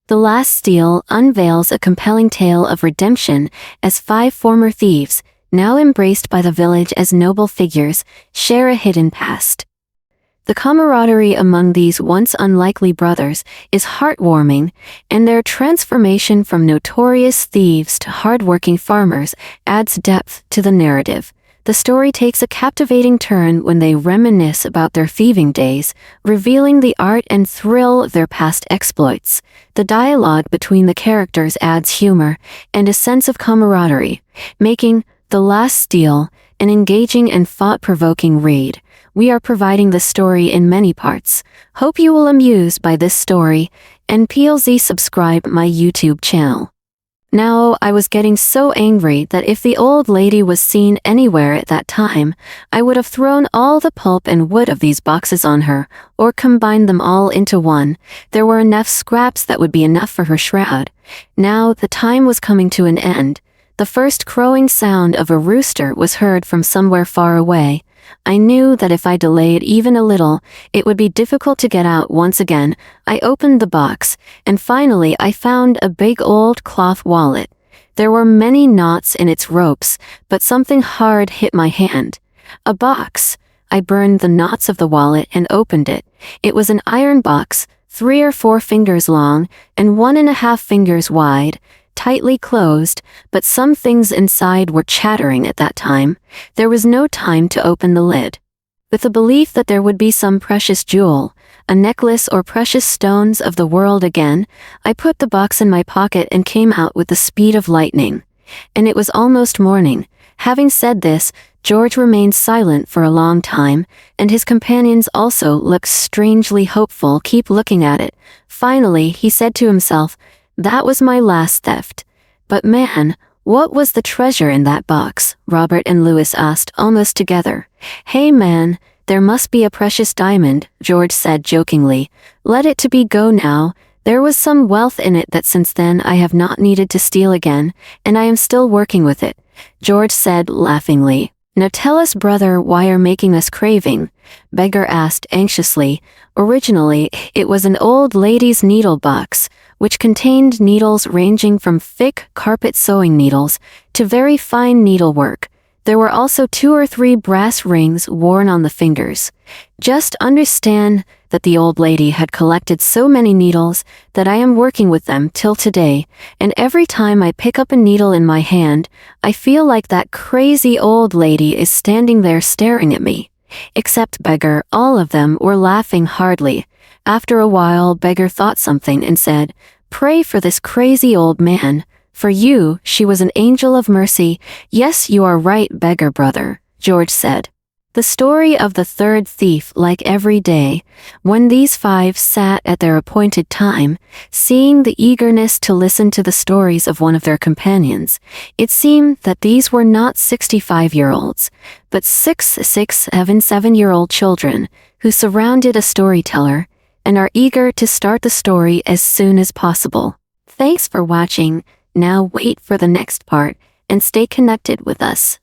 The last steal unveils a compelling tale of redemption as 5 former thieves, now embraced by the village as noble figures, share a hidden past. The camaraderie among these once unlikely brothers is heartwarming, and their transformation from notorious thieves to hard-working farmers adds depth to the narrative. The story takes a captivating turn when they reminisce about their thieving days, revealing the art and thrill of their past exploits. The dialogue between the characters adds humor and a sense of camaraderie, making The Last Steal an engaging and thought-provoking read. We are providing the story in many parts. Hope you will amused by this story, and PLZ subscribe my YouTube channel. Now, I was getting so angry that if the old lady was seen anywhere at that time, I would have thrown all the pulp and wood of these boxes on her, or combined them all into one. There were enough scraps that would be enough for her shroud. Now, the time was coming to an end. The first crowing sound of a rooster was heard from somewhere far away. I knew that if I delayed even a little, it would be difficult to get out once again. I opened the box, and finally I found a big old cloth wallet. There were many knots in its ropes, but something hard hit my hand. A box. I burned the knots of the wallet and opened it. It was an iron box, 3 or 4 fingers long, and 1.5 fingers wide. Tightly closed, but some things inside were chattering at that time. There was no time to open the lid. With the belief that there would be some precious jewel, a necklace or precious stones of the world again, I put the box in my pocket and came out with the speed of lightning. And it was almost morning. Having said this, George remained silent for a long time, and his companions also looked strangely hopeful. Keep looking at it. Finally, he said to himself, "That was my last theft." "But man, what was the treasure in that box?" Robert and Louis asked almost together. "Hey man, there must be a precious diamond," George said jokingly. "Let it to be go now. There was some wealth in it that since then I have not needed to steal again, and I am still working with it," George said laughingly. "Now tell us, brother, why you're making us craving?" Beggar asked anxiously. "Originally, it was an old lady's needle box, which contained needles ranging from thick carpet sewing needles to very fine needlework. There were also 2 or 3 brass rings worn on the fingers. Just understand that the old lady had collected so many needles that I am working with them till today, and every time I pick up a needle in my hand, I feel like that crazy old lady is standing there staring at me." Except Beggar, all of them were laughing hardly. After a while, Beggar thought something and said, "Pray for this crazy old man. For you, she was an angel of mercy." "Yes, you are right, Beggar brother," George said. The story of the third thief. Like every day, when these 5 sat at their appointed time, seeing the eagerness to listen to the stories of one of their companions, it seemed that these were not 65-year-olds, but 7-year-old children who surrounded a storyteller and are eager to start the story as soon as possible. Thanks for watching. Now wait for the next part and stay connected with us.